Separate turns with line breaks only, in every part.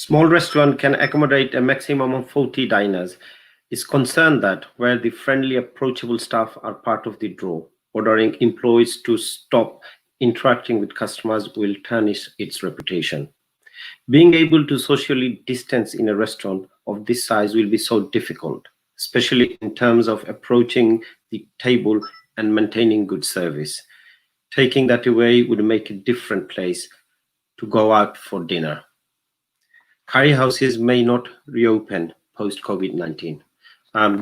Small restaurant can accommodate a maximum of 40 diners. Is concerned that where the friendly, approachable staff are part of the draw, ordering employees to stop interacting with customers will tarnish its reputation. Being able to socially distance in a restaurant of this size will be so difficult, especially in terms of approaching the table and maintaining good service. Taking that away would make a different place to go out for dinner. Curry houses may not reopen post COVID-19.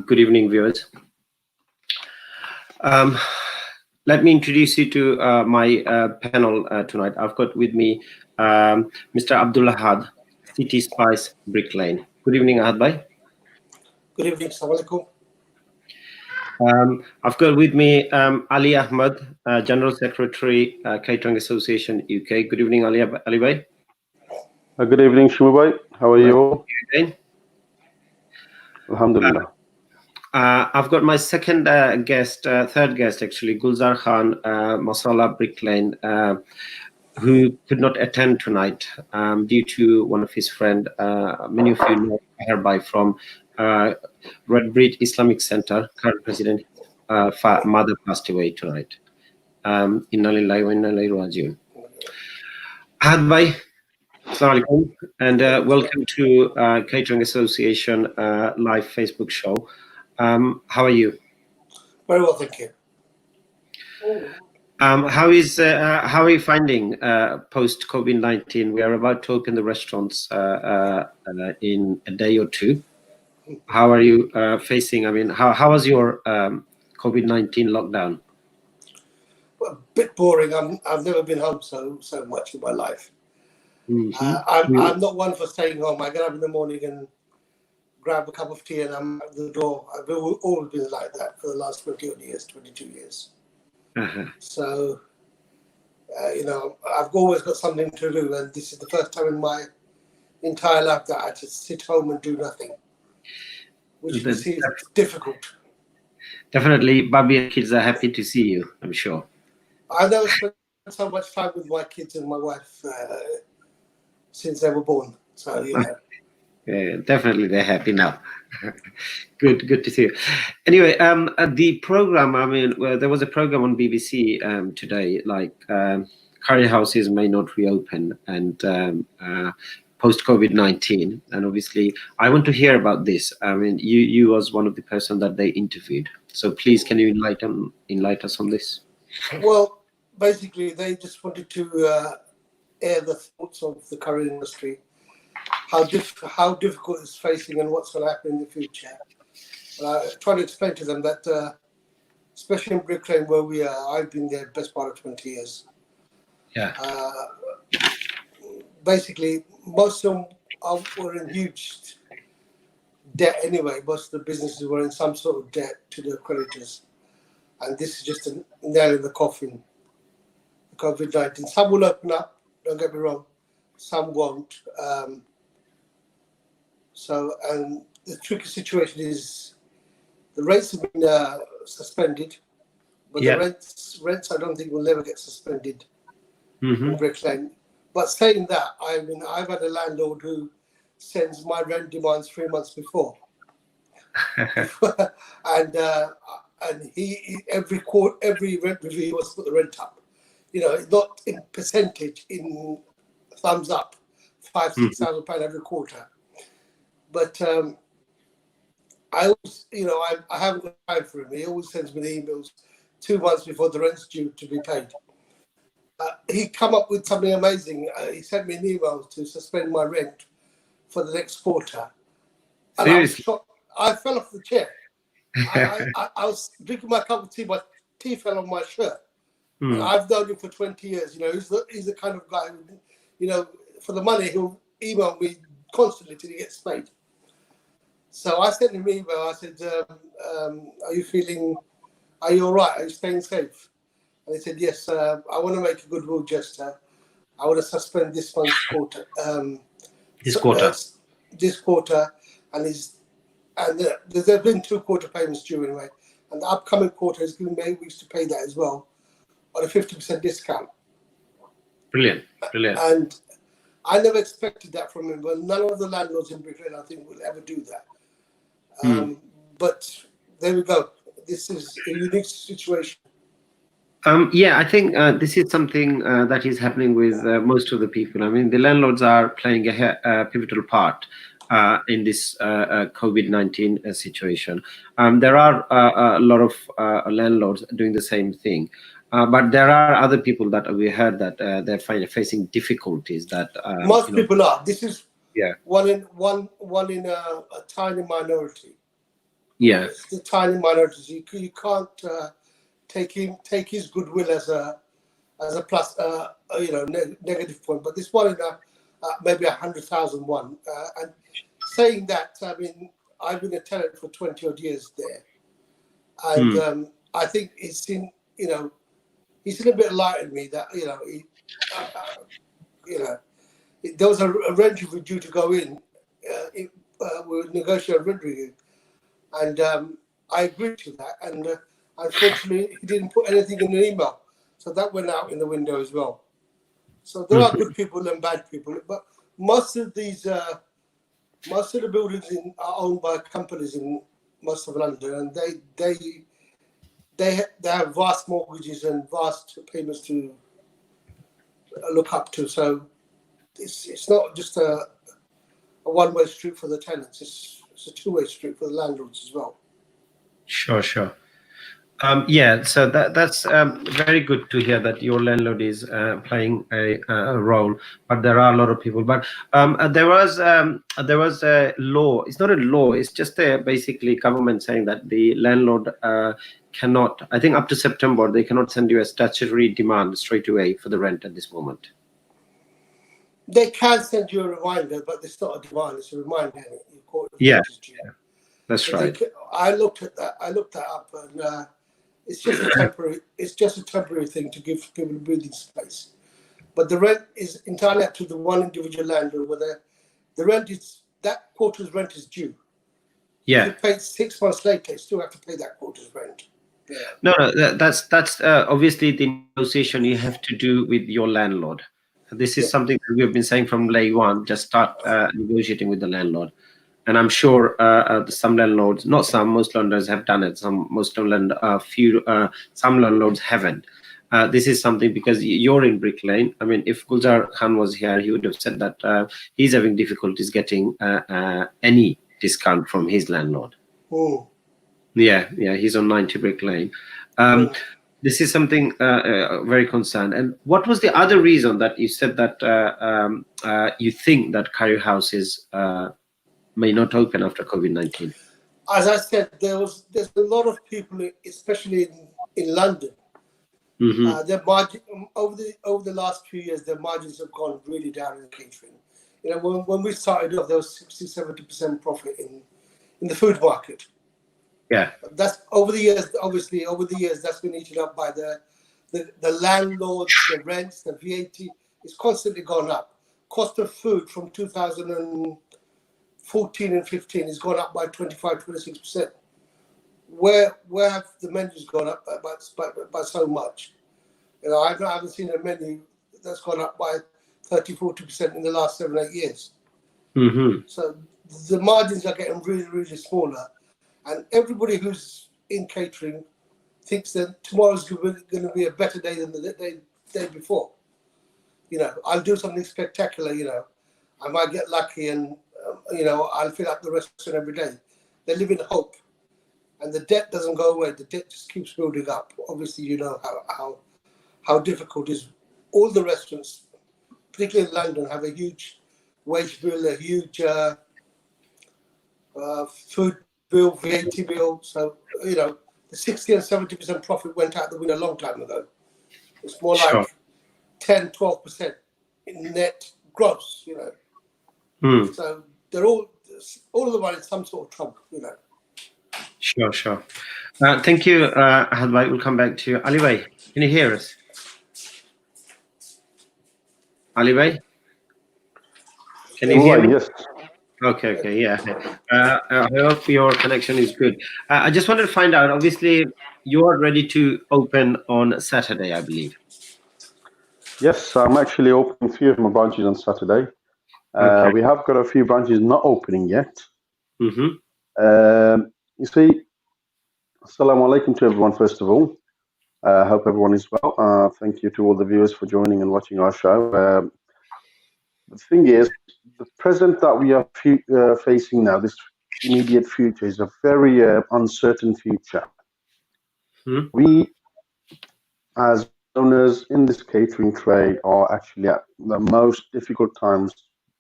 Good evening, viewers. Let me introduce you to my panel tonight. I've got with me Mr. Abdul Ahad, Cityspice Brick Lane. Good evening, Ahad bhai.
Good evening, Assalamualaikum.
I've got with me Ali Ahmed, General Secretary, Catering Association UK. Good evening, Ali bhai.
Good evening, Shimu bhai. How are you? Alhamdulillah.
I've got my second guest, third guest actually, Gulzar Khan, Masala Brick Lane, who could not attend tonight due to one of his friends. Many of you know hereby from Red Bridge Islamic Center. Current president, mother passed away tonight. Inna lillahi wa inna ilaihi raji'un. Ahad bhai, Assalamu alaikum, and welcome to Catering Association live Facebook show. How are you?
Very well, thank you.
How are you finding post COVID-19? We are about to open the restaurants in a day or two. How are you facing? I mean, how was your COVID-19 lockdown?
Well, a bit boring. I've never been home so much in my life.
Mm-hmm.
I'm not one for staying home. I get up in the morning and grab a cup of tea and I'm at the door. I've always been like that for the last 22 years.
Uh-huh.
So, I've always got something to do, and this is the first time in my entire life that I just sit home and do nothing, which you can see is difficult.
Definitely, Bobby and kids are happy to see you, I'm sure.
I've never spent so much time with my kids and my wife since they were born. So,
Yeah, definitely they're happy now. Good to see you. Anyway, the program, I mean, there was a program on BBC today, like curry houses may not reopen and post COVID-19. And obviously, I want to hear about this. I mean, you was one of the person that they interviewed. So please, can you enlighten us on this?
Well, basically, they just wanted to air the thoughts of the curry industry. How difficult it's facing and what's going to happen in the future. I try to explain to them that, especially in Brick Lane where we are, I've been there the best part of 20 years.
Yeah.
Basically, most of them were in huge debt anyway. Most of the businesses were in some sort of debt to their creditors. And this is just a nail in the coffin. COVID-19. Some will open up, don't get me wrong. Some won't. And the tricky situation is the rates have been suspended, but the rents I don't think will ever get suspended in Brick Lane. But saying that, I mean, I've had a landlord who sends my rent demands 3 months before, and he every rent review he wants to put the rent up. Not in percentage, in thumbs up, £5,000-6,000 every quarter. But I always, I haven't got time for him. He always sends me the emails 2 months before the rent's due to be paid. He come up with something amazing. He sent me an email to suspend my rent for the next quarter. And
Seriously?
I fell off the chair. I was drinking my cup of tea, my tea fell on my shirt. And I've known him for 20 years. He's the kind of guy who, for the money, he'll email me constantly till he gets paid. So I sent him an email. I said, are you all right? Are you staying safe? And he said, yes, I want to make a goodwill gesture. I want to suspend this month's quarter. This quarter. And there's been 2 quarter payments due anyway. And the upcoming quarter is giving me 8 weeks to pay that as well on a 50% discount.
Brilliant.
And I never expected that from him, but none of the landlords in Brick Lane, I think, will ever do that. But there we go. This is a unique situation.
Yeah, I think this is something that is happening with most of the people. I mean, the landlords are playing a pivotal part in this COVID-19 situation. There are a lot of landlords doing the same thing. But there are other people that we heard that they're facing difficulties. That
most people are. This is
yeah,
one in a tiny minority.
yeah,
It's the tiny minority. You can't take his goodwill as a plus negative point. But this one in maybe 100,000 one. And saying that, I mean, I've been a tenant for 20 odd years there, and I think he's seen a bit of light in me that there was a rent review due to go in. We were negotiating a rent review, and I agreed to that. And unfortunately, he didn't put anything in the email, so that went out in the window as well. So there are good people and bad people, but most of the buildings are owned by companies in most of London, and they have vast mortgages and vast payments to look up to. So it's not just a one-way street for the tenants. It's a two-way street for the landlords as well.
Sure. Yeah, so that's very good to hear that your landlord is playing a role, but there are a lot of people. But there was a law. It's not a law. It's just basically government saying that the landlord cannot. I think up to September they cannot send you a statutory demand straight away for the rent at this moment.
They can send you a reminder, but it's not a demand. It's a reminder.
Yeah, that's right.
I looked at that. I looked that up, and it's just a temporary. It's just a temporary thing to give people a breathing space. But the rent is entirely up to the one individual landlord. Whether the rent is that quarter's rent is due.
Yeah.
If you pay 6 months later, you still have to pay that quarter's rent. Yeah.
No, that's obviously the negotiation you have to do with your landlord. This is something that we have been saying from day one. Just start negotiating with the landlord. And I'm sure some landlords, not some, most landlords have done it. Some landlords haven't. This is something because you're in Brick Lane. I mean, if Gulzar Khan was here, he would have said that he's having difficulties getting any discount from his landlord.
Oh.
Yeah, he's on 90 Brick Lane. This is something very concerned. And what was the other reason that you said that you think that curry houses may not open after COVID-19?
As I said, there's a lot of people, especially in London. Their margin over the last few years, their margins have gone really down in catering. You know, when we started off, there was 60-70% profit in the food market.
Yeah,
that's over the years. Obviously, over the years, that's been eaten up by the landlords, the rents, the VAT. It's constantly gone up. Cost of food from 2014 and 15 has gone up by 25-26%. Where have the menus gone up by so much? You know, I haven't seen a menu that's gone up by 30-40% in the last 7-8 years. So the margins are getting really, really smaller. And everybody who's in catering thinks that tomorrow's going to be a better day than the day before. You know, I'll do something spectacular, you know. I might get lucky and, you know, I'll fill up the restaurant every day. They live in hope. And the debt doesn't go away. The debt just keeps building up. Obviously, you know how difficult it is. All the restaurants, particularly in London, have a huge wage bill, a huge food bill, VAT bill. So, you know, the 60 and 70% profit went out the window a long time ago. It's more like 10-12% in net gross, you know. So they're all of them are in some sort of trouble, you know.
Sure. Thank you, Ahmed. We'll come back to you. Ali Bhai, can you hear us? Ali Bhai? Can you hear me?
Yes.
Okay, yeah. I hope your connection is good. I just wanted to find out, obviously, you are ready to open on Saturday, I believe.
Yes, I'm actually opening 3 of my branches on Saturday.
Okay.
We have got a few branches not opening yet.
Mm-hmm.
You see, assalamu alaikum to everyone, first of all. Hope everyone is well. Thank you to all the viewers for joining and watching our show. The thing is, the present that we are facing now, this immediate future, is a very uncertain future.
Mm-hmm.
We, as owners in this catering trade, are actually at the most difficult times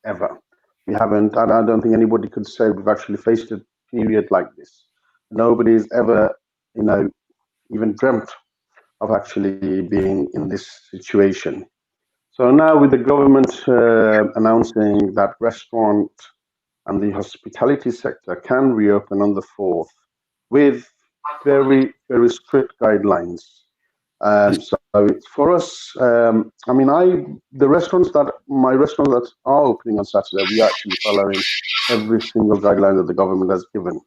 ever. We haven't, I don't think anybody could say we've actually faced a period like this. Nobody's ever, even dreamt of actually being in this situation. So now with the government announcing that restaurant and the hospitality sector can reopen on the 4th with very, very strict guidelines. So it's for us, my restaurants that are opening on Saturday, we are actually following every single guideline that the government has given.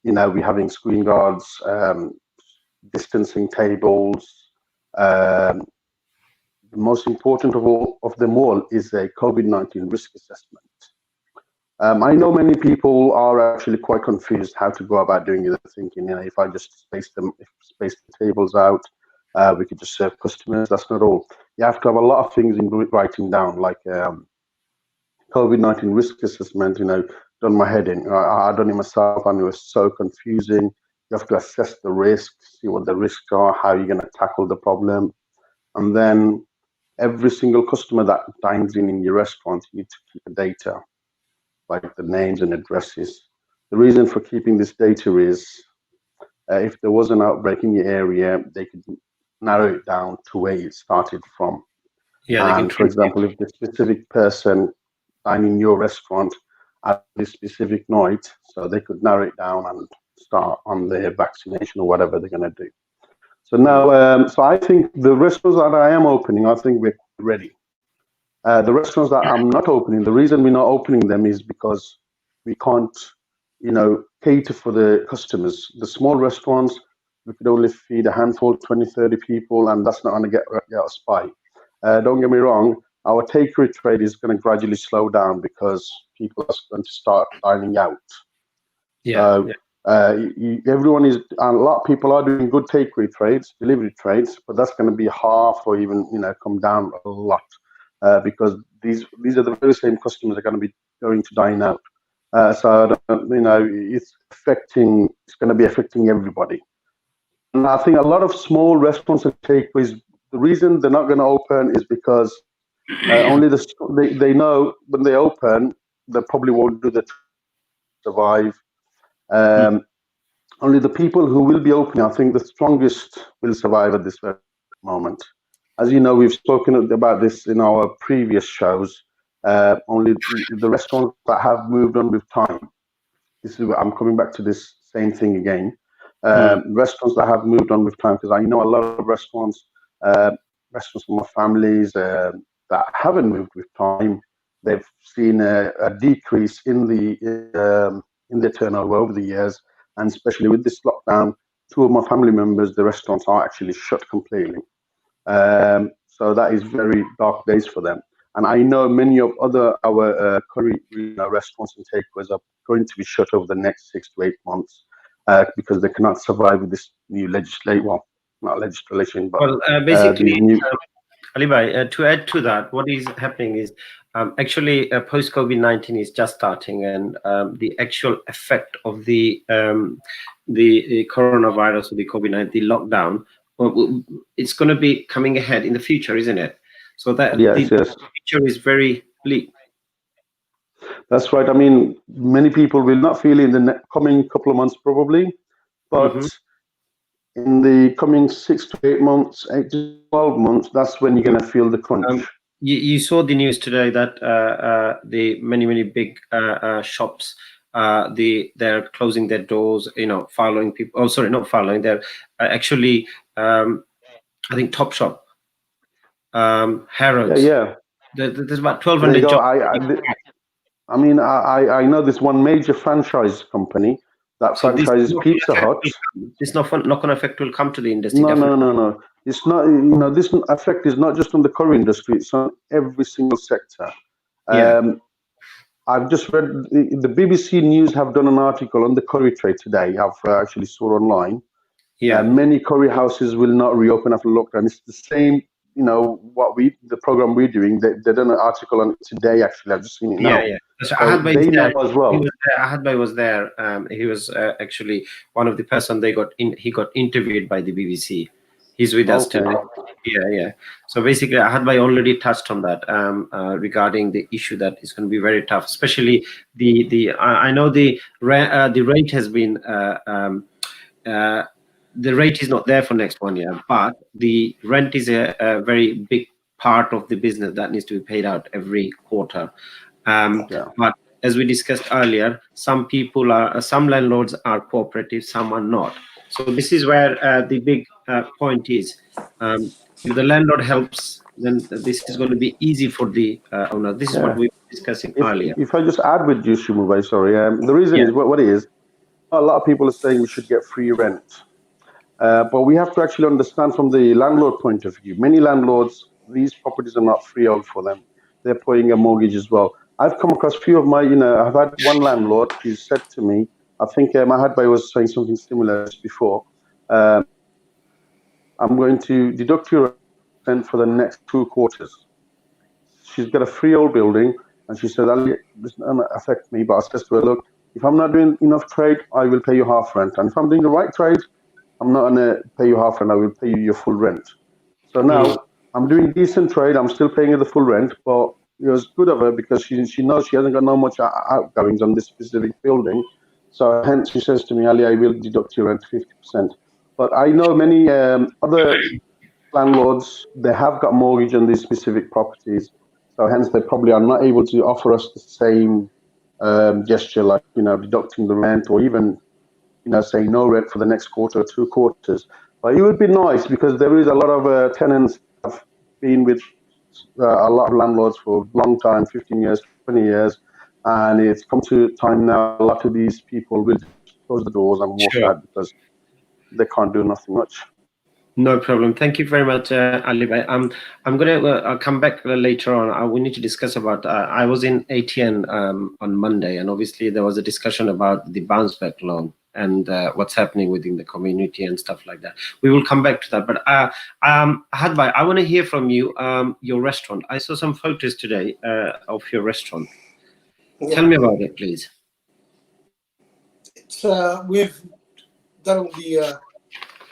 We're having screen guards, distancing tables. The most important of them all is a COVID-19 risk assessment. I know many people are actually quite confused how to go about doing it. They're thinking, if I just space the tables out, we could just serve customers. That's not all. You have to have a lot of things in writing down, like COVID-19 risk assessment. Done my head in. I done it myself, and it was so confusing. You have to assess the risks, see what the risks are, how you're going to tackle the problem, and then every single customer that dines in your restaurant, you need to keep the data, like the names and addresses. The reason for keeping this data is if there was an outbreak in your area, they could narrow it down to where it started from.
Yeah.
And for example, if the specific person dined in your restaurant at this specific night, so they could narrow it down and start on their vaccination or whatever they're going to do. So now, so I think the restaurants that I am opening, I think we're ready. The restaurants that I'm not opening, the reason we're not opening them is because we can't, cater for the customers. The small restaurants, we could only feed a handful, 20, 30 people, and that's not going to get us by. Don't get me wrong, our takeaway trade is going to gradually slow down because people are going to start dining out.
Yeah.
Everyone is, a lot of people are doing good takeaway trades, delivery trades, but that's going to be half or even, come down a lot. Because these are the very same customers that are going to be going to dine out. So it's going to be affecting everybody. And I think a lot of small restaurants and takeaways, the reason they're not going to open is because only they know when they open, they probably won't do the survive. Only the people who will be opening, I think the strongest will survive at this very moment. As you know, we've spoken about this in our previous shows. Only the restaurants that have moved on with time. I'm coming back to this same thing again. Restaurants that have moved on with time, because I know a lot of restaurants from my families that haven't moved with time. They've seen a decrease in their turnover over the years, and especially with this lockdown, 2 of my family members, the restaurants are actually shut completely. So that is very dark days for them. And I know many of our curry restaurants and takeaways are going to be shut over the next 6 to 8 months because they cannot survive with this new legislation. Well, not legislation, but
basically, Ali Bhai, to add to that, what is happening is actually post-COVID-19 is just starting, and the actual effect of the coronavirus or the COVID-19 lockdown, it's going to be coming ahead in the future, isn't it? So that
yes.
The future is very bleak.
That's right. I mean, many people will not feel it in the coming couple of months probably, but in the coming 6 to 8 months, 8 to 12 months, that's when you're going to feel the crunch.
You saw the news today that the many big shops, they're closing their doors, following people. Oh, sorry, not following. They're actually, I think Topshop, Harrods.
Yeah.
There's about 1,200 jobs.
I mean, I know this one major franchise company that franchises Pizza Hut.
This knock-on effect will come to the industry.
No. It's not. This effect is not just on the curry industry; it's on every single sector.
Yeah.
I've just read the BBC News have done an article on the curry trade today. I've actually saw online.
Yeah.
Many curry houses will not reopen after lockdown. It's the same, the program we're doing. They done an article on it today. Actually, I've just seen it now.
Yeah. So
So
Ahmed
they
is
know
there.
as well.
He was there. Ahmed was there. He was actually one of the person they got in. He got interviewed by the BBC. He's with us
Okay.
today. Yeah. So basically, Ahmed already touched on that regarding the issue that is going to be very tough, especially I know the rate has been the rate is not there for next 1 year, but the rent is a very big part of the business that needs to be paid out every quarter.
Yeah.
But as we discussed earlier, some landlords are cooperative, some are not. So this is where the big point is. If the landlord helps, then this is going to be easy for the owner. This is what
Yeah.
we were discussing
If
earlier.
if I just add with you, Shimu, sorry. The reason
Yeah.
is what it is. A lot of people are saying we should get free rent. But we have to actually understand from the landlord point of view. Many landlords, these properties are not freehold for them. They're paying a mortgage as well. I've come across a few of my, I've had one landlord who said to me, I think Ahmed was saying something similar before. I'm going to deduct your rent for the next 2 quarters. She's got a freehold building, and she said, "Ali, this doesn't affect me." But I said to her, "Look, if I'm not doing enough trade, I will pay you half rent. And if I'm doing the right trade, I'm not going to pay you half rent. I will pay you your full rent." So now I'm doing decent trade. I'm still paying her the full rent, but it was good of her because she knows she hasn't got no much outgoings on this specific building. So hence she says to me, "Ali, I will deduct your rent 50%." But I know many other landlords, they have got mortgage on these specific properties. So hence they probably are not able to offer us the same gesture, like, deducting the rent, or even, saying no rent for the next quarter or 2 quarters. But it would be nice because there is a lot of tenants have been with a lot of landlords for a long time, 15 years, 20 years. And it's come to time now, a lot of these people will close the doors and walk
Sure.
out because they can't do nothing much.
No problem. Thank you very much, Ali bhai. I'm gonna I'll come back later on. We need to discuss about. I was in ATN on Monday, and obviously there was a discussion about the bounce back loan and what's happening within the community and stuff like that. We will come back to that. But Ahad bhai, I want to hear from you. Your restaurant. I saw some photos today of your restaurant.
Yeah.
Tell me about it, please.
It's we've done the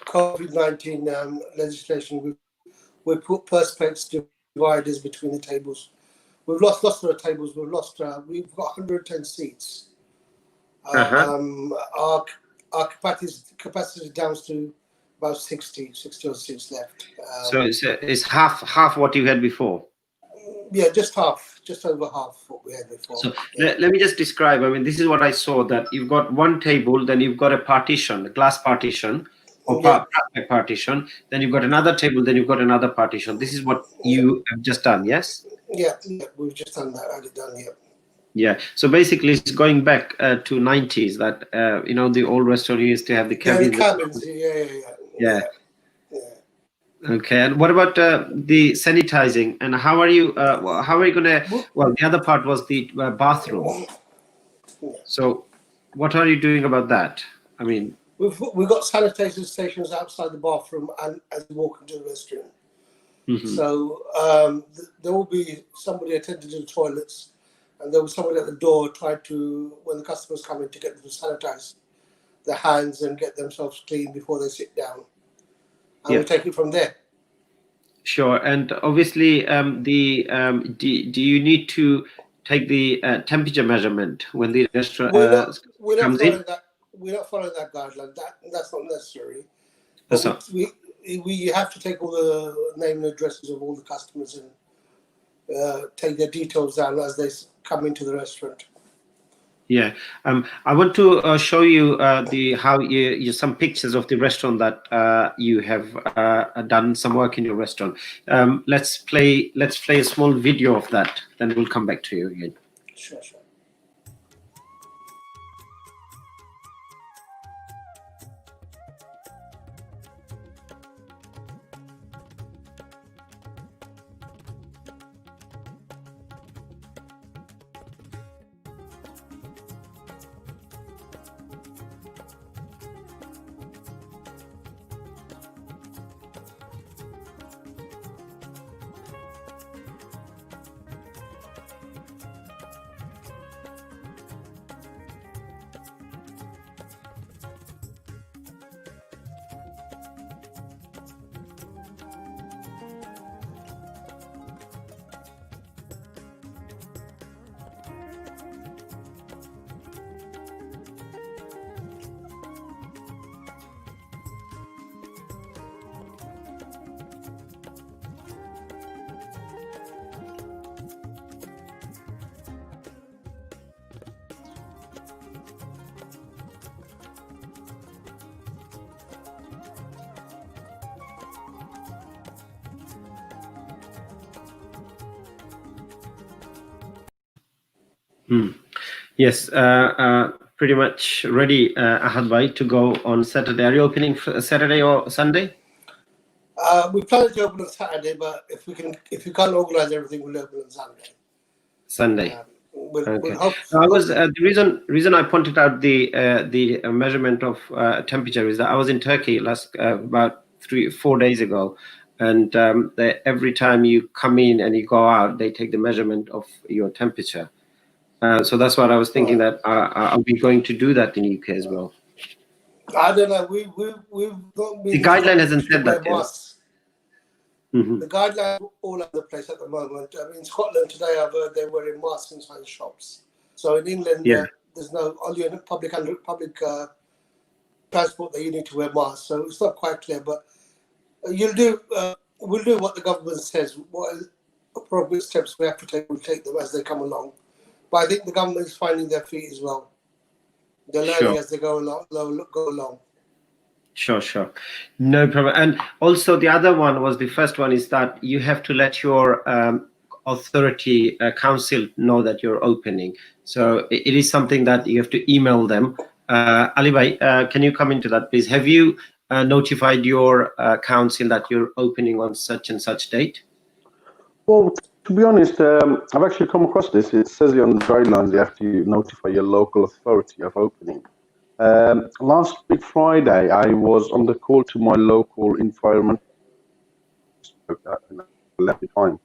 COVID-19 legislation. We put perspex dividers between the tables. We've lost lots of the tables. We've got 110 seats. Our capacity is down to about 60 odd seats left.
So it's half what you had before.
Yeah, just over half what we had before.
So
yeah.
let me just describe. I mean, this is what I saw, that you've got one table, then you've got a partition, a glass partition, or plastic partition, then you've got another table, then you've got another partition. This is what you have just done, yes?
Yeah, we've just done that. Had it done, yeah.
Yeah. So basically, it's going back to 90s. That the old restaurant used to have the cabins.
Yeah, the cabins. Yeah.
Okay, and what about the sanitizing, and how are you gonna? Well, the other part was the bathroom. So, what are you doing about that? I mean,
we've got sanitation stations outside the bathroom and as you walk into the restaurant. So there will be somebody attending to the toilets, and there will be somebody at the door trying to, when the customers come in, to get them to sanitize their hands and get themselves clean before they sit down. And we'll take it from there.
Sure. And obviously, do you need to take the temperature measure when the restaurant comes in?
We're not following that guideline. That's not necessary.
That's
But we have to take all the name and addresses of all the customers and take their details down as they come into the restaurant.
Yeah, I want to show you some pictures of the restaurant that you have done some work in your restaurant. Let's play a small video of that. Then we'll come back to you again.
Sure.
Yes, pretty much ready, Ahad bhai, to go on Saturday. Are you opening Saturday or Sunday?
We plan to open on Saturday, but if we can't organise everything, we'll open on Sunday.
Sunday.
We'll
Okay.
hope.
I was the reason I pointed out the measurement of temperature is that I was in Turkey last about 3-4 days ago, and every time you come in and you go out, they take the measurement of your temperature. So that's what I was thinking, that are we going to do that in UK as well?
I don't know. We've not been.
The guideline hasn't said that yet.
The guideline all over the place at the moment. I mean, in Scotland today, I've heard they're wearing masks inside shops. So in England, there's no only in public transport that you need to wear masks. So it's not quite clear, but we'll do what the government says. What appropriate steps we have to take, we'll take them as they come along. But I think the government is finding their feet as well. They're learning as they go along.
Sure. No problem. And also the other one was, the first one is that you have to let your authority council know that you're opening. So it is something that you have to email them. Ali bhai, can you come into that, please? Have you notified your council that you're opening on such and such date?
Well, to be honest, I've actually come across this. It says on the guidelines you have to notify your local authority of opening. Last week Friday, I was on the call to my local environment time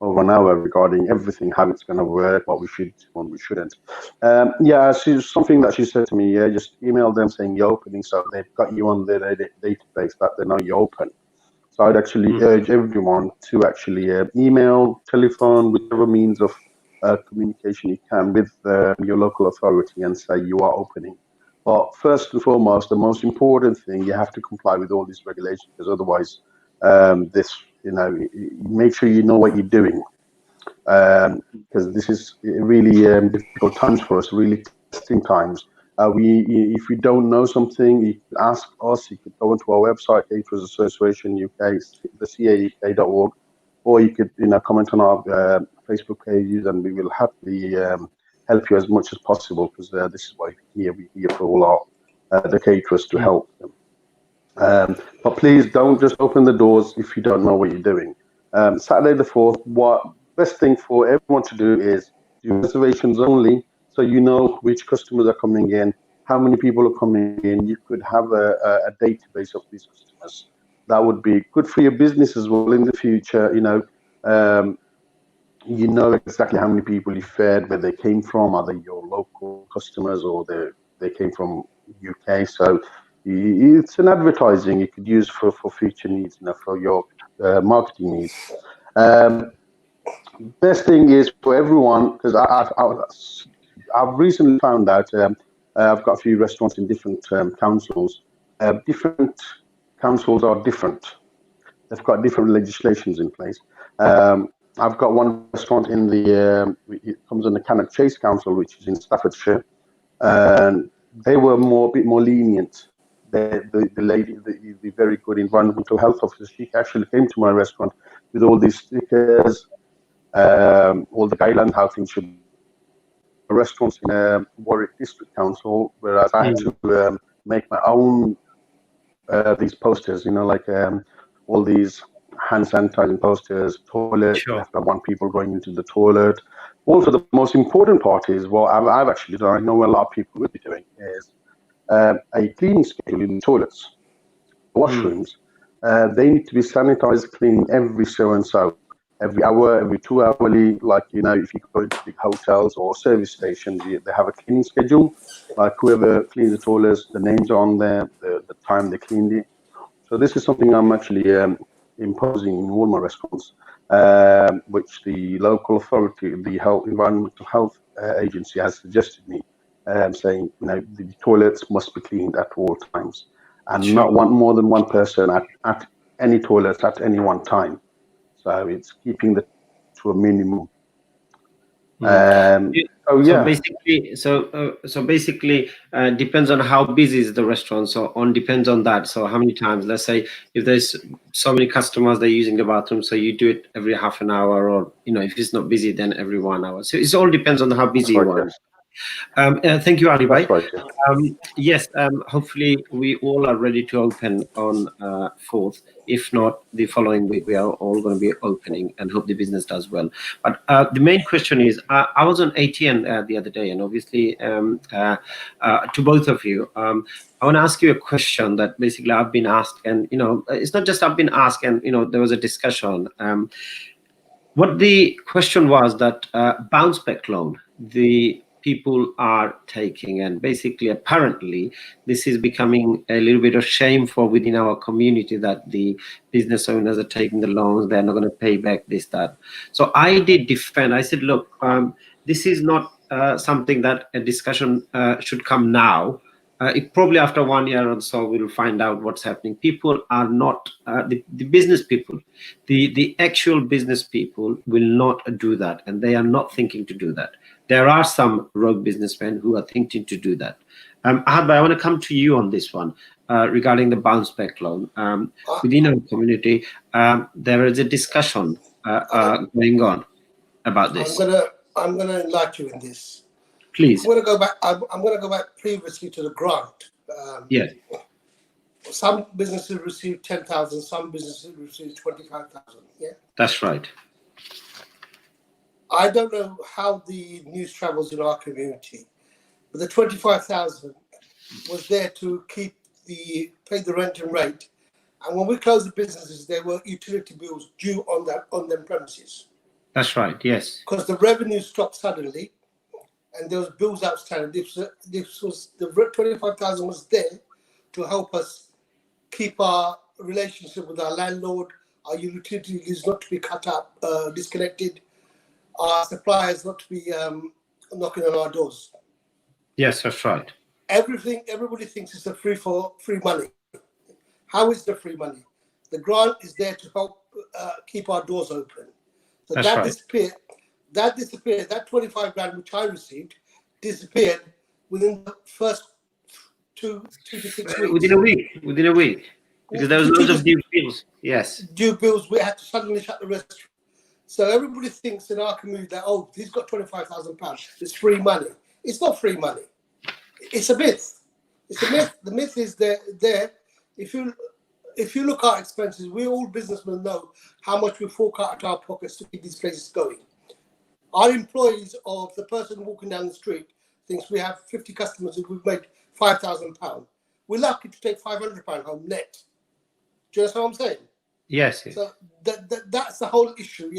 over an hour regarding everything, how it's going to work, what we should, what we shouldn't. Something that she said to me, just email them saying you're opening, so they've got you on their database that they know you're open. So I'd actually urge everyone to actually email, telephone, whichever means of communication you can with your local authority and say you are opening. But first and foremost, the most important thing, you have to comply with all these regulations, because otherwise, make sure you know what you're doing, because this is really difficult times for us, really testing times. If you don't know something, you can ask us. You could go onto our website, Catering Association UK, the CAUK.org, or you could comment on our Facebook pages, and we will happily help you as much as possible, because this is why we're here for all the caterers to help them. But please don't just open the doors if you don't know what you're doing. Saturday the 4th, best thing for everyone to do is do reservations only, so you know which customers are coming in, how many people are coming in. You could have a database of these customers. That would be good for your business as well in the future. You know exactly how many people you fed, where they came from. Are they your local customers, or they came from UK? So it's an advertising you could use for future needs, for your marketing needs. Best thing is for everyone, because I've recently found out I've got a few restaurants in different councils. Different councils are different. They've got different legislations in place. I've got one restaurant in it comes in the Cannock Chase Council, which is in Staffordshire, and they were a bit more lenient. The lady, the very good environmental health officer, she actually came to my restaurant with all these stickers, all the guidelines, how things should be. Restaurants in Warwick District Council, whereas I had to make my own these posters, all these hand sanitizing posters, toilet, you have to want people going into the toilet. Also, the most important part is, I've actually done, I know a lot of people will be doing, is a cleaning schedule in the toilets, washrooms. They need to be sanitized, clean every so and so, every hour, every 2 hourly. Like, if you go into big hotels or service stations, they have a cleaning schedule. Like, whoever cleans the toilets, the names are on there, the time they cleaned it. So this is something I'm actually imposing in all my restaurants, which the local authority, the environmental health agency, has suggested me, saying the toilets must be cleaned at all times, and not want more than one person at any toilet at any one time. So it's keeping to a minimum. Oh
So
yeah,
basically, depends on how busy is the restaurant. So on depends on that. So how many times? Let's say if there's so many customers they're using the bathroom, so you do it every half an hour, or if it's not busy, then every 1 hour. So it all depends on how
that's
busy
right.
you are.
Yes,
Thank you, Ali Bhai.
that's right. Yes.
Yes, hopefully we all are ready to open on 4th. If not, the following week we are all going to be opening, and hope the business does well. But the main question is, I was on ATN the other day, and obviously to both of you, I want to ask you a question that basically I've been asked, and it's not just I've been asked, and there was a discussion. What the question was that bounce back loan, the people are taking, and basically apparently this is becoming a little bit of shame for within our community, that the business owners are taking the loans, they're not going to pay back this, that. So I did defend, I said, look, this is not something that a discussion should come now. It probably after 1 year or so we'll find out what's happening. People are not the business people, the actual business people will not do that, and they are not thinking to do that. There are some rogue businessmen who are thinking to do that. Ahmed, I want to come to you on this one regarding the bounce back loan. Within our community, there is a discussion going on about this.
I'm gonna enlighten you in this.
Please.
I'm gonna go back previously to the grant.
Yes.
Some businesses receive 10,000, some businesses receive 25,000. Yeah,
That's right.
I don't know how the news travels in our community, but the 25,000 was there to pay the rent and rate. And when we closed the businesses, there were utility bills due on them premises.
That's right. Yes.
Because the revenue stopped suddenly, and there was bills outstanding. This was the 25,000 was there to help us keep our relationship with our landlord, our utilities not to be cut up, disconnected, our suppliers not to be knocking on our doors.
Yes, that's right.
Everybody thinks it's a free money. How is the free money? The grant is there to help keep our doors open. So
that's
that
right.
disappeared. That 25 grand which I received disappeared within the first 2 to 6 weeks.
Within a week. Because there was loads of due bills. Yes.
Due bills, we had to suddenly shut the restaurant. So everybody thinks in our community that, oh, he's got £25,000. It's free money. It's not free money. It's a myth. It's a myth. The myth is there. If you look at our expenses, we all businessmen know how much we fork out our pockets to keep these places going. Our employees, or the person walking down the street, thinks we have 50 customers and we've made £5,000. We're lucky to take £500 home net. Do you understand what I'm saying?
Yes.
So that's the whole issue.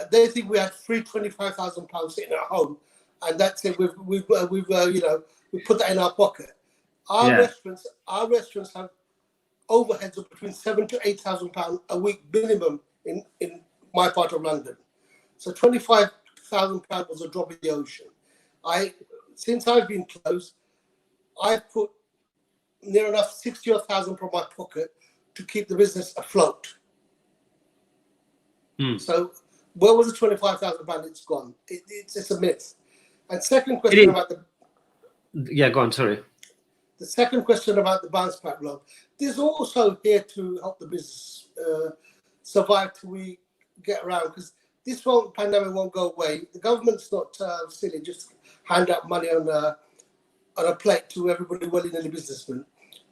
They think we had free £25,000 sitting at home, and that's it. We've we put that in our pocket. Our restaurants have overheads of between £7,000 to £8,000 a week minimum in my part of London. So £25,000 was a drop in the ocean. Since I've been closed, I've put near enough 60,000 from my pocket to keep the business afloat. So where was the £25,000? It's gone. It's a myth. And second question about the...
Yeah, go on, sorry.
The second question about the bounce back loan. This is also here to help the business survive till we get around, because this pandemic won't go away. The government's not silly, just hand out money on a plate to everybody willing and the businessmen.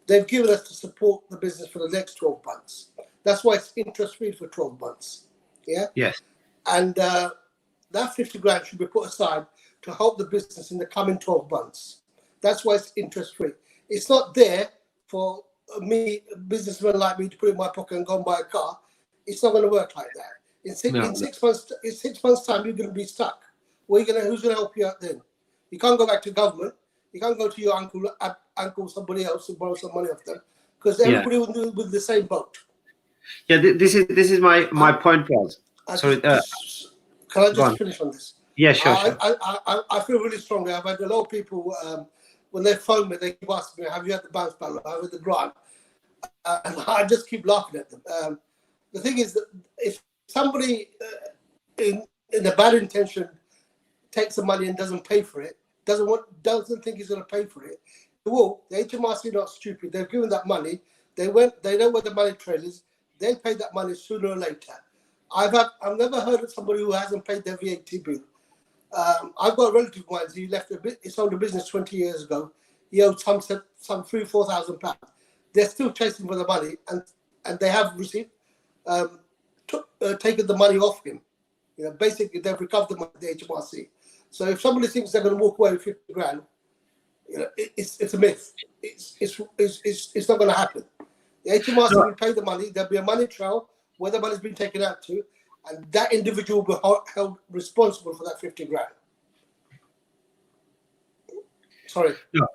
They've given us to support the business for the next 12 months. That's why it's interest-free for 12 months. Yeah?
Yes.
And that 50 grand should be put aside to help the business in the coming 12 months. That's why it's interest-free. It's not there for me, a businessman like me, to put it in my pocket and go and buy a car. It's not going to work like that. In 6 months' time, you're going to be stuck. Who's going to help you out then? You can't go back to government. You can't go to your uncle, somebody else, and borrow some money off them, because everybody will do with the same boat.
Yeah, this is my point was. Sorry.
Can I just finish on this?
Yeah, sure.
I feel really strongly. I've had a lot of people, when they phone me, they keep asking me, have you had the bounce back? Have you had the grant? And I just keep laughing at them. The thing is that if somebody in a bad intention takes the money and doesn't pay for it, doesn't think he's going to pay for it, well, the HMRC are not stupid. They've given that money. They know where the money trail is. They'll pay that money sooner or later. I've never heard of somebody who hasn't paid their VAT bill. I've got a relative of mine. He sold a business 20 years ago. He owed some £3,000-4,000 pounds. They're still chasing for the money, and they have received taken the money off him. Basically they've recovered the money at the HMRC. So if somebody thinks they're going to walk away with 50 grand, it's a myth. It's not going to happen. The HMRC will pay the money. There'll be a money trail where the money's been taken out to, and that individual will be held responsible for that 50 grand. Sorry.
No,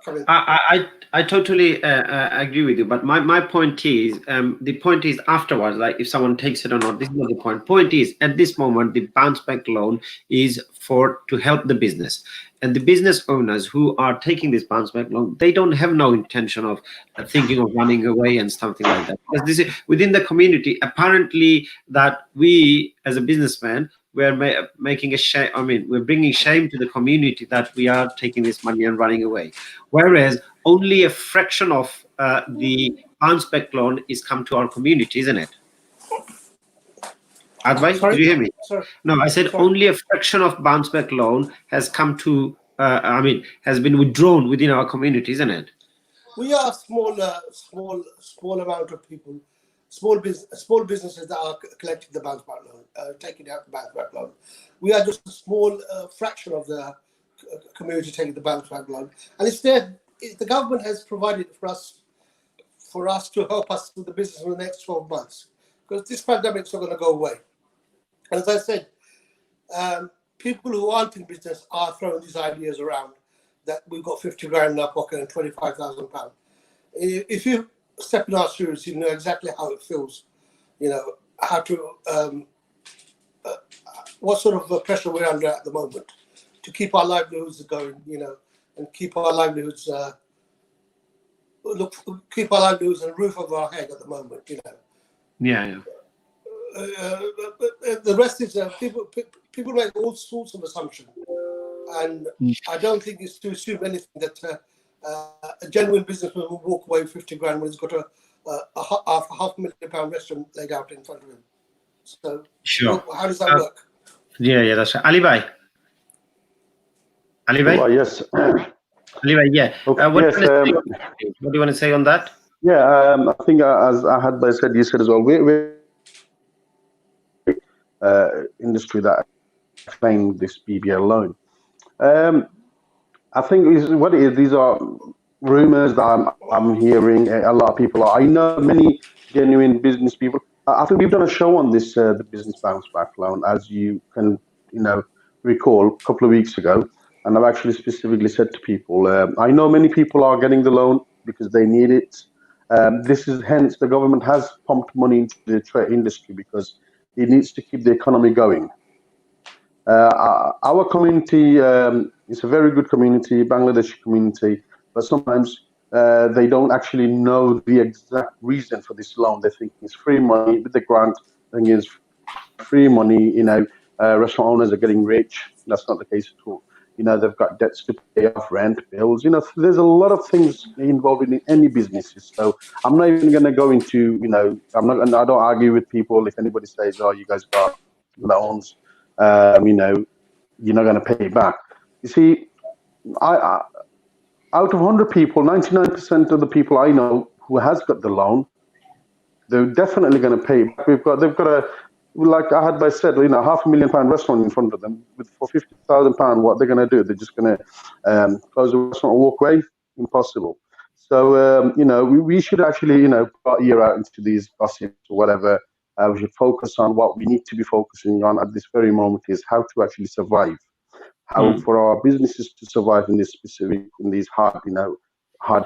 I totally agree with you, but my point is, the point is afterwards, like if someone takes it or not, this is not the point. Point is, at this moment, the bounce back loan is to help the business. And the business owners who are taking this bounce back loan, they don't have no intention of thinking of running away and something like that. Because this is within the community, apparently that we as a businessman, we're making a shame. I mean, we're bringing shame to the community that we are taking this money and running away. Whereas only a fraction of the bounce back loan is come to our community, isn't it? Advice? Did you hear me?
Sorry.
No, I said only a fraction of bounce back loan has come to, has been withdrawn within our community, isn't it?
We are small amount of people, small businesses that are collecting the bounce back loan, taking out the bounce back loan. We are just a small fraction of the community taking the bounce back loan, and it's there. The government has provided for us to help us with the business for the next 12 months, because this pandemic is not going to go away. And as I said, people who aren't in business are throwing these ideas around that we've got 50 grand in our pocket and 25,000 pounds. If you step in our shoes, you know exactly how it feels. How to, what sort of pressure we're under at the moment to keep our livelihoods going, and keep our livelihoods, keep our livelihoods and a roof over our head at the moment,
Yeah.
The rest is people make all sorts of assumptions, and I don't think it's to assume anything that a genuine businessman will walk away with 50 grand when he's got a £500,000 restaurant laid out in front of him. So,
sure.
How does that work?
Yeah, that's right. Ali Bhai?
Yes.
Ali Bhai, yeah.
Okay,
What do you want to say on that?
Yeah, I think as Ahmed said, you said as well, we're industry that claimed this BBL loan. I think what it is, these are rumors that I'm hearing. A lot of people I know many genuine business people. I think we've done a show on this, the business bounce back loan, as you can, recall a couple of weeks ago. And I've actually specifically said to people, I know many people are getting the loan because they need it. This is hence the government has pumped money into the trade industry because it needs to keep the economy going. Our community is a very good community, Bangladeshi community, but sometimes they don't actually know the exact reason for this loan. They think it's free money with the grant. I think it's free money. Restaurant owners are getting rich. That's not the case at all. They've got debts to pay off, rent, bills. There's a lot of things involved in any businesses. So I'm not even going to go into, I don't argue with people. If anybody says, "Oh, you guys got loans," you're not going to pay back. You see, out of 100 people, 99% of the people I know who has got the loan, they're definitely going to pay back. They've got a, like Ahmed said, £500,000 restaurant in front of them for £50,000. What they're going to do? They're just going to close the restaurant and walk away? Impossible. So we should actually put our ear out into these gossips or whatever. We should focus on what we need to be focusing on at this very moment, is how to actually survive. How for our businesses to survive in these hard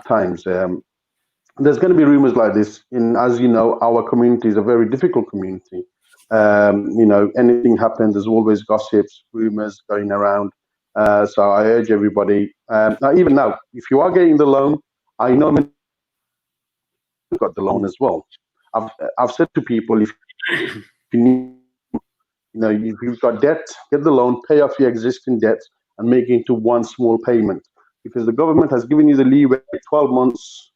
times. There's going to be rumors like this. As you know, our community is a very difficult community. Anything happens, there's always gossips, rumors going around. So I urge everybody, even now, if you are getting the loan, I know many people got the loan as well. I've said to people, if you need, if you've got debt, get the loan, pay off your existing debt, and make it into one small payment, because the government has given you the leeway 12 months,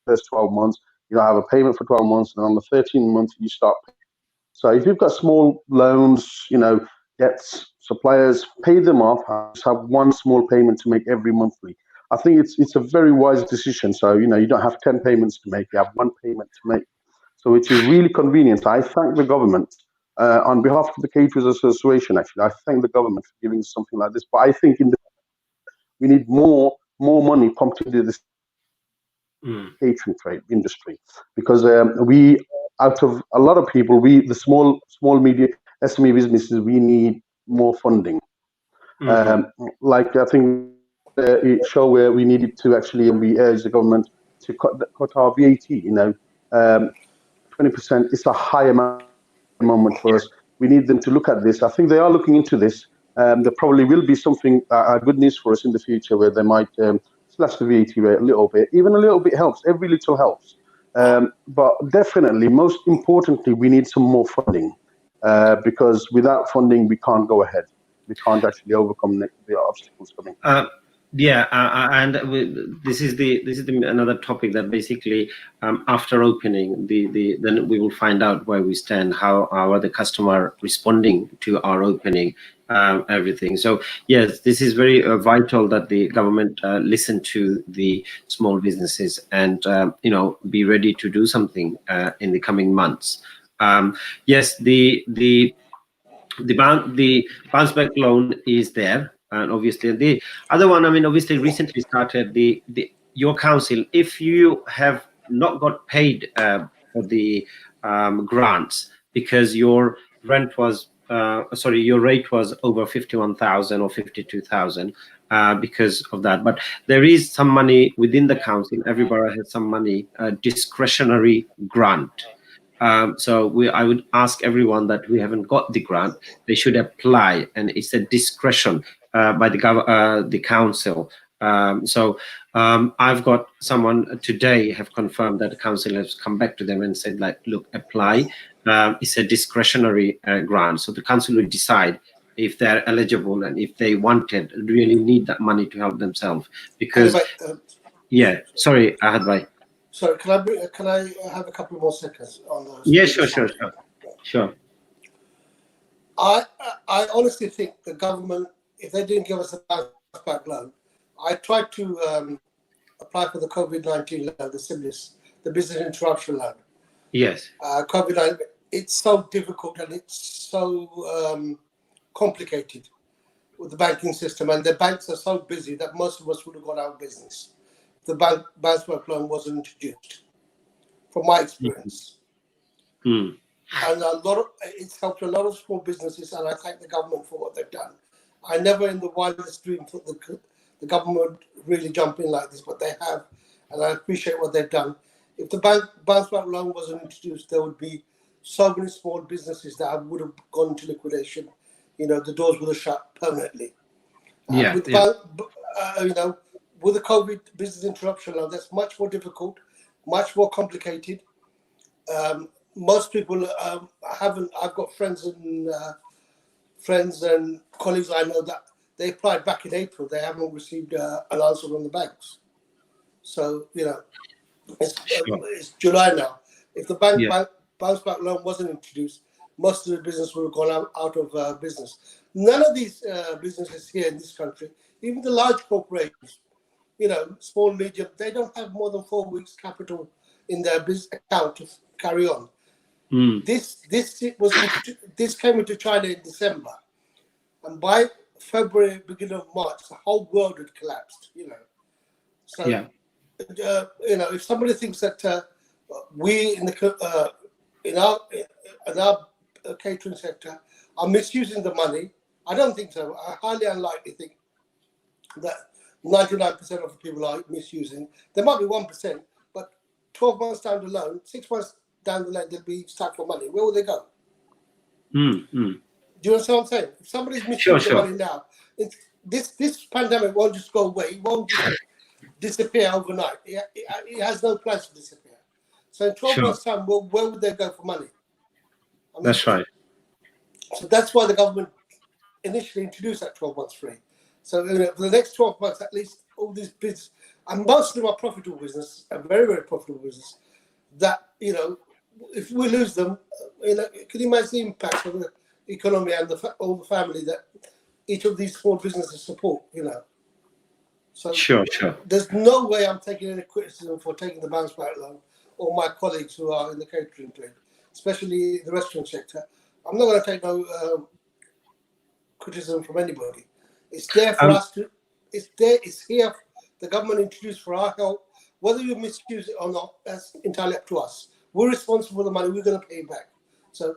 first 12 months, have a payment for 12 months, and on the 13th month you start paying. So if you've got small loans, debts, suppliers, pay them off, just have one small payment to make every monthly. I think it's a very wise decision. So, you don't have 10 payments to make, you have one payment to make. So which is really convenient. I thank the government on behalf of the Caterers Association, actually. I thank the government for giving us something like this. But I think we need more money pumped into this catering trade industry, because we, out of a lot of people, the small medium SME businesses, we need more funding. Like I think show where we needed to actually, and we urge the government to cut our VAT. 20% is a high amount for us. We need them to look at this. I think they are looking into this. There probably will be something good news for us in the future, where they might slash the VAT rate a little bit. Even a little bit helps. Every little helps. But definitely, most importantly, we need some more funding, because without funding, we can't go ahead. We can't actually overcome the obstacles coming.
This is another topic that basically after opening then we will find out where we stand, how are the customer responding to our opening, everything. So yes, this is very vital that the government listen to the small businesses and be ready to do something in the coming months. Yes, the bounce back loan is there. And obviously the other one, obviously recently started your council. If you have not got paid for the grants because your rent was, your rate was over 51,000 or 52,000 because of that. But there is some money within the council. Every borough has some money, discretionary grant. So I would ask everyone that who haven't got the grant, they should apply, and it's a discretion by the council. So I've got someone today have confirmed that the council has come back to them and said, like, look, apply. It's a discretionary grant, so the council will decide if they're eligible and if they wanted, really need that money to help themselves. Because sorry, Ahmed bhai.
Sorry, can I have a couple more seconds on those?
Yeah, sure.
I honestly think the government, if they didn't give us a bounce back loan, I tried to apply for the COVID-19 loan, the SIBLIS, the business interruption loan.
Yes.
COVID-19, it's so difficult and it's so complicated with the banking system, and the banks are so busy that most of us would have gone out of business. The bounce back loan wasn't introduced, from my experience. And it's helped a lot of small businesses, and I thank the government for what they've done. I never in the wildest dream thought the government would really jump in like this, but they have, and I appreciate what they've done. If the bounce back loan wasn't introduced, there would be so many small businesses that would have gone into liquidation. The doors would have shut permanently. With the COVID business interruption loan, that's much more difficult, much more complicated. Most people haven't. I've got friends and colleagues I know that they applied back in April. They haven't received an answer from the banks. So it's July now. If the bounce back loan wasn't introduced, most of the business would have gone out of business. None of these businesses here in this country, even the large corporations, small, medium, they don't have more than 4 weeks capital in their business account to carry on. This came into China in December, and by February, beginning of March, the whole world had collapsed. So if somebody thinks that we in our catering sector are misusing the money, I don't think so. I highly unlikely think that 99% of the people are misusing. There might be 1%, but 12 months down the line, 6 months down the line, they'll be stuck for money. Where will they go? Do you understand what I'm saying? If somebody's misusing the money now, this pandemic won't just go away. It won't just disappear overnight. It has no plans to disappear. So in 12 months' time, where would they go for money?
That's right.
So that's why the government initially introduced that 12 months free. So for the next 12 months, at least all these bids, and most of them are profitable business, a very, very profitable business, that, if we lose them, can you imagine the impact on the economy and all the family that each of these small businesses support, So
Sure.
there's no way I'm taking any criticism for taking the bounce back loan, or my colleagues who are in the catering trade, especially the restaurant sector. I'm not going to take no criticism from anybody. It's there for us to, it's here, the government introduced for our help. Whether you misuse it or not, that's entirely up to us. We're responsible for the money, we're going to pay it back. So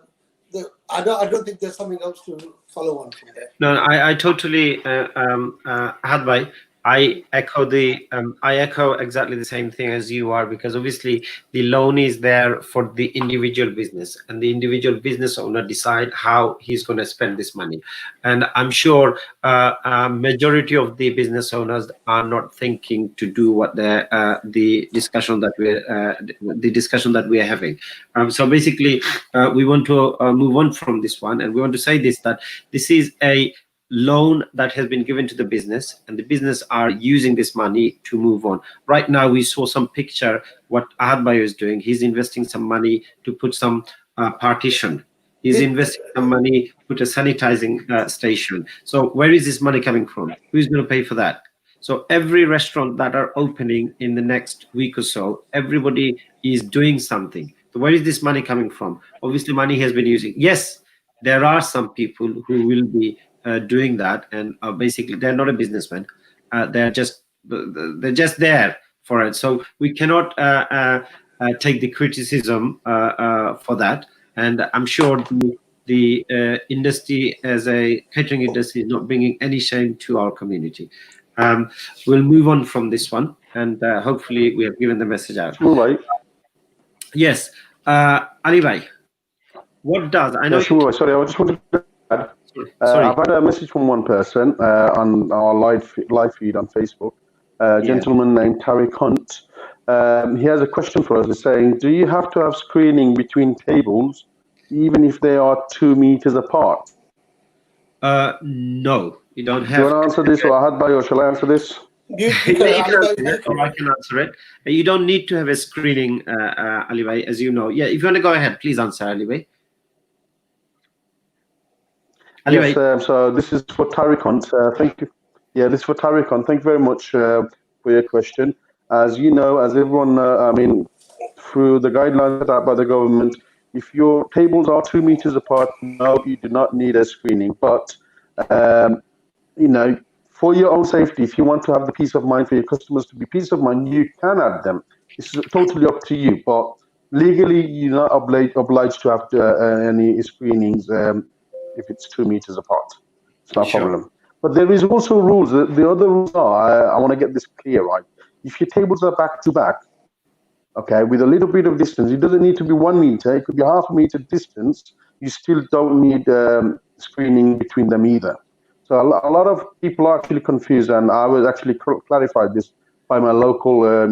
I don't think there's something else to follow on from there.
No, I totally, Ahmed, I echo exactly the same thing as you are, because obviously the loan is there for the individual business, and the individual business owner decide how he's going to spend this money. And I'm sure majority of the business owners are not thinking to do what the discussion that we are having. So basically, we want to move on from this one, and we want to say that this is a loan that has been given to the business, and the business are using this money to move on. Right now, we saw some picture what Ahmed is doing. He's investing some money to put some partition. He's investing some money to put a sanitizing station. So where is this money coming from? Who's going to pay for that? So every restaurant that are opening in the next week or so, everybody is doing something. So where is this money coming from? Obviously, money has been using. Yes, there are some people who will be doing that, and basically they're not a businessman. They're just there for it. So we cannot take the criticism for that. And I'm sure the industry, as a catering industry, is not bringing any shame to our community. We'll move on from this one, and hopefully we have given the message out.
Right.
Yes, Ali Bhai, what does I know?
Yeah, sure. Sorry, I just wanted to add. I've had a message from one person on our live feed on Facebook. A gentleman named Tariq Hunt. He has a question for us. He's saying, "Do you have to have screening between tables, even if they are 2 meters apart?"
No, you don't have.
Do you want to answer this, or Ahmed, or shall I answer this?
I can answer it. You don't need to have a screening, Ali Bhai, as you know. Yeah, if you want to go ahead, please answer, Ali Bhai.
Yes, so this is for Tariq Hunt. Thank you. Yeah, this is for Tariq Hunt. Thank you very much for your question. As you know, as everyone, through the guidelines set out by the government, if your tables are 2 meters apart, no, you do not need a screening. But, for your own safety, if you want to have the peace of mind for your customers to be peace of mind, you can add them. This is totally up to you. But legally, you're not obliged to have any screenings if it's 2 meters apart. It's not a problem. But there is also rules. The other rules are, I want to get this clear, right? If your tables are back to back, okay, with a little bit of distance, it doesn't need to be 1 meter, it could be half a meter distance, you still don't need screening between them either. So a lot of people are actually confused, and I was actually clarified this by my local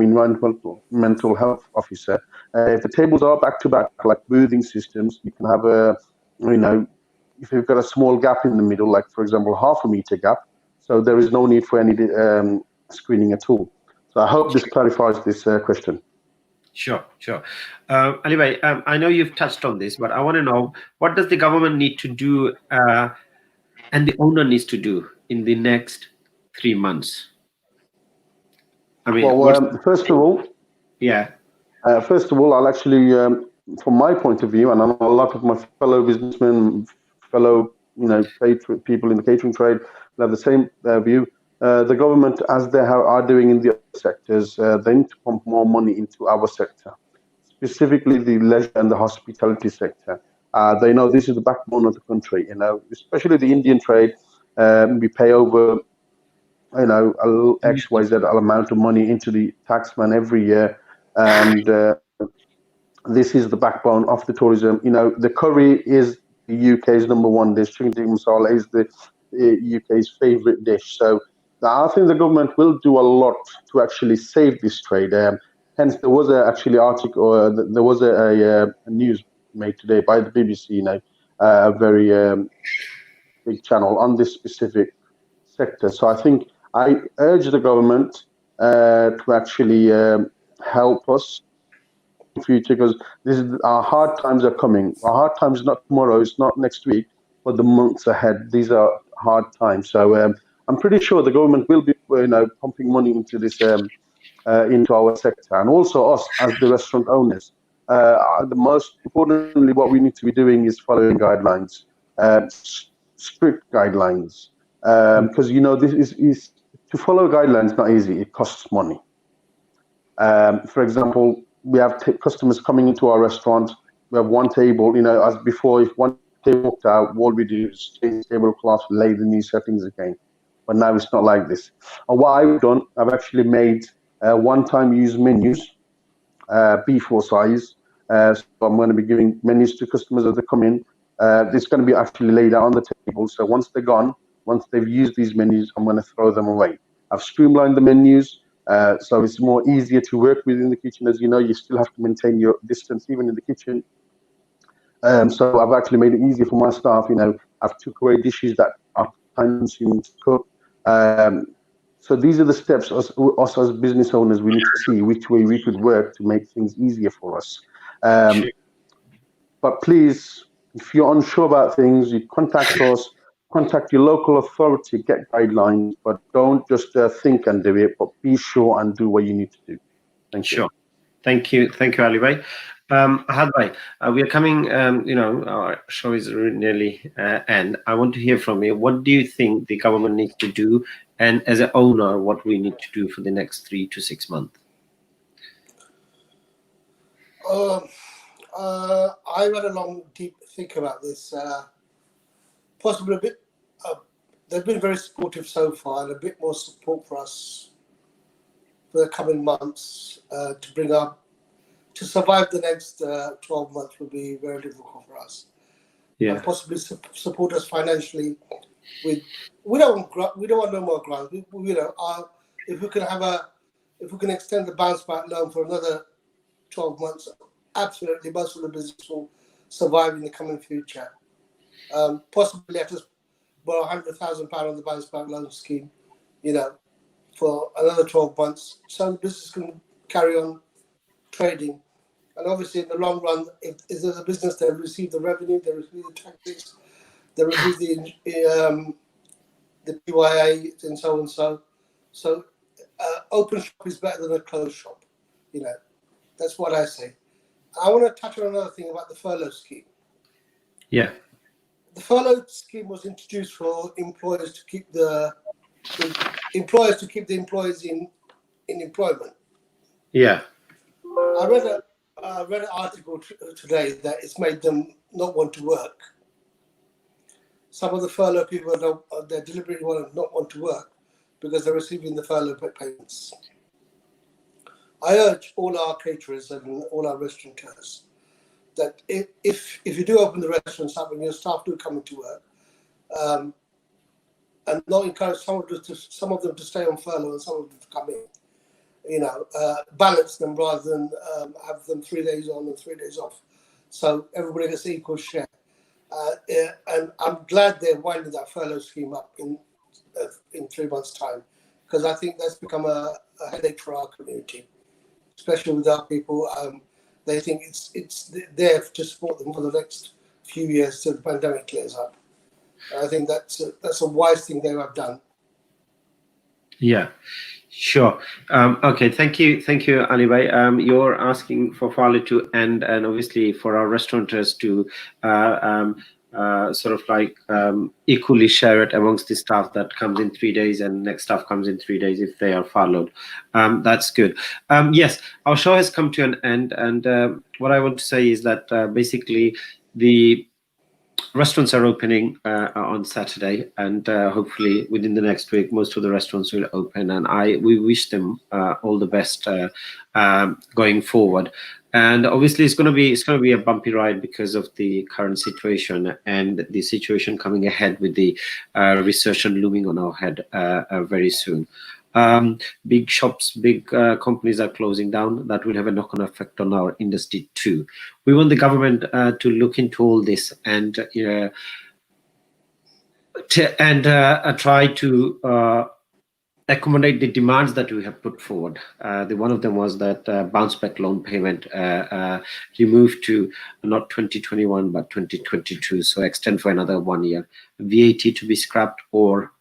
mental health officer. If the tables are back to back, like boothing systems, you can have if you've got a small gap in the middle, like for example, half a meter gap, so there is no need for any screening at all. So I hope this clarifies this question.
Sure. Ali Bhai, I know you've touched on this, but I want to know, what does the government need to do and the owner needs to do in the next 3 months? I mean,
first of all, I'll actually, from my point of view, and I know a lot of my fellow businessmen, fellow people in the catering trade have the same view. The government, as they are doing in the other sectors, they need to pump more money into our sector, specifically the leisure and the hospitality sector. They know this is the backbone of the country. Especially the Indian trade. We pay over, XYZ amount of money into the taxman every year, and this is the backbone of the tourism. The curry is the UK's #1 dish. Chicken tikka masala is the UK's favorite dish. So I think the government will do a lot to actually save this trade. Hence, there was there was a news made today by the BBC. A very big channel on this specific sector. So I think I urge the government to actually help us in future, because our hard times are coming. Our hard times is not tomorrow, it's not next week, but the months ahead. These are hard times. So I'm pretty sure the government will be, pumping money into this, into our sector, and also us as the restaurant owners. The most importantly, what we need to be doing is following guidelines, strict guidelines, because this is to follow guidelines not easy. It costs money. For example, we have customers coming into our restaurant. We have one table, as before, if one table booked out, all we do is change tablecloths, lay the new settings again. But now it's not like this. And what I've done, I've actually made one-time use menus, B4 size. So I'm going to be giving menus to customers as they come in. It's going to be actually laid out on the table. So once they're gone, once they've used these menus, I'm going to throw them away. I've streamlined the menus. So it's more easier to work with in the kitchen. As you know, you still have to maintain your distance even in the kitchen. So I've actually made it easier for my staff. I've took away dishes that are time-consuming to cook. So these are the steps us as business owners, we need to see which way we could work to make things easier for us. But please, if you're unsure about things, you contact us, contact your local authority, get guidelines, but don't just think and do it, but be sure and do what you need to do. Thank you.
Sure. Thank you, Ali Bhai. Ahmed Bhai, we are coming, our show is nearly end. I want to hear from you. What do you think the government needs to do, and as an owner, what we need to do for the next 3 to 6 months?
I've had a long, deep think about this. Possibly a bit. They've been very supportive so far, and a bit more support for us for the coming months to survive the next 12 months will be very difficult for us.
Yeah.
And possibly support us financially. We don't want no more grants. If we can extend the bounce back loan for another 12 months, absolutely most of the business will survive in the coming future. Possibly let us borrow £100,000 on the bounce back loan scheme, for another 12 months. Some business can carry on trading. And obviously in the long run, if there's a business, they receive the revenue, they receive the taxes, they receive the PYA and so on. So open shop is better than a closed shop. That's what I say. I want to touch on another thing about the furlough scheme.
Yeah.
The furlough scheme was introduced for employers to keep the employees in employment.
Yeah.
I read an article today that it's made them not want to work. Some of the furlough people they're deliberately not want to work because they're receiving the furlough payments. I urge all our caterers and all our restaurateurs that if you do open the restaurants up and your staff do come into work, and not encourage some of them to stay on furlough and some of them to come in, balance them rather than have them 3 days on and 3 days off, so everybody gets equal share. And I'm glad they're winding that furlough scheme up in 3 months' time, because I think that's become a headache for our community, especially with our people. They think it's there to support them for the next few years till the pandemic clears up. And I think that's a wise thing they have done.
Yeah, sure. Okay, thank you, Ali Bhai. You're asking for furlough to end, and obviously for our restaurateurs to equally share it amongst the staff that comes in 3 days and next staff comes in 3 days if they are furloughed. That's good. Yes, our show has come to an end, and what I want to say is that basically the restaurants are opening on Saturday, and hopefully within the next week, most of the restaurants will open. And we wish them all the best going forward. And obviously, it's going to be a bumpy ride because of the current situation and the situation coming ahead with the recession looming on our head very soon. Big shops, big companies are closing down. That will have a knock-on effect on our industry too. We want the government to look into all this and try to accommodate the demands that we have put forward. One of them was that bounce back loan payment removed to not 2021 but 2022, so extend for another 1 year. VAT to be scrapped or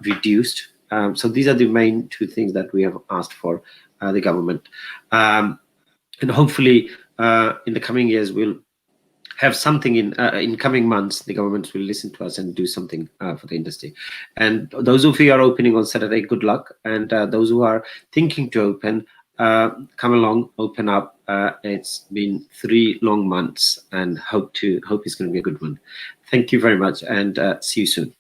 reduced. So these are the main two things that we have asked for the government, and hopefully in the coming years we'll have something in coming months. The governments will listen to us and do something for the industry. And those of you who are opening on Saturday, good luck. And those who are thinking to open, come along, open up. It's been 3 long months, and hope it's going to be a good one. Thank you very much, and see you soon.